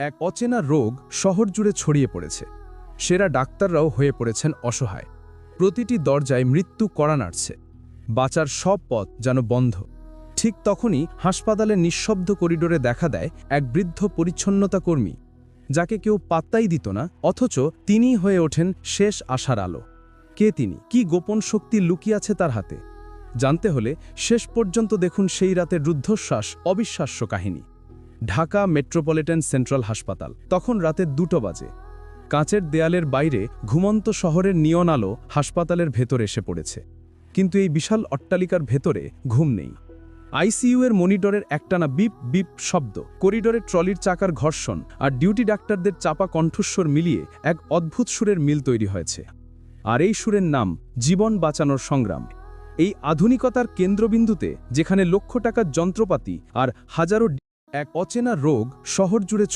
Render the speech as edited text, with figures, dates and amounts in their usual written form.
এক অচেনা রোগ শহর জুড়ে ছড়িয়ে পড়েছে। সেরা ডাক্তাররাও হয়ে পড়েছেন অসহায়। প্রতিটি দরজায় মৃত্যু কড়া নাড়ছে। বাঁচার সব পথ যেন বন্ধ। ঠিক তখনই হাসপাতালের নিঃশব্দ করিডোরে দেখা দেয় এক বৃদ্ধ পরিচ্ছন্নতা কর্মী, যাকে কেউ পাত্তাই দিত না, অথচ তিনিই হয়ে ওঠেন শেষ আশার আলো। কে তিনি? কি গোপন শক্তি লুকিয়ে আছে তার হাতে? জানতে হলে শেষ পর্যন্ত দেখুন সেই রাতের রুদ্ধশ্বাস, অবিশ্বাস্য কাহিনী। ঢাকা মেট্রোপলিটন সেন্ট্রাল হাসপাতাল। তখন রাতের 2টো বাজে। কাঁচের দেয়ালের বাইরে ঘুমন্ত শহরের নিয়ন আলো হাসপাতালের ভেতর এসে পড়েছে। কিন্তু এই বিশাল অট্টালিকার ভেতরে ঘুম নেই। আইসিইউ এর মনিটরের একটানা বিপ বিপ শব্দ, করিডোরের ট্রলির চাকার ঘর্ষণ আর ডিউটি ডাক্তারদের চাপা কণ্ঠস্বর মিলিয়ে এক অদ্ভুত সুরের মিল তৈরি হয়েছে। আর এই সুরের নাম জীবন বাঁচানোর সংগ্রাম। এই আধুনিকতার কেন্দ্রবিন্দুতে, যেখানে লক্ষ টাকার যন্ত্রপাতি আর হাজারো এক অচেনা রোগ শহর জুড়ে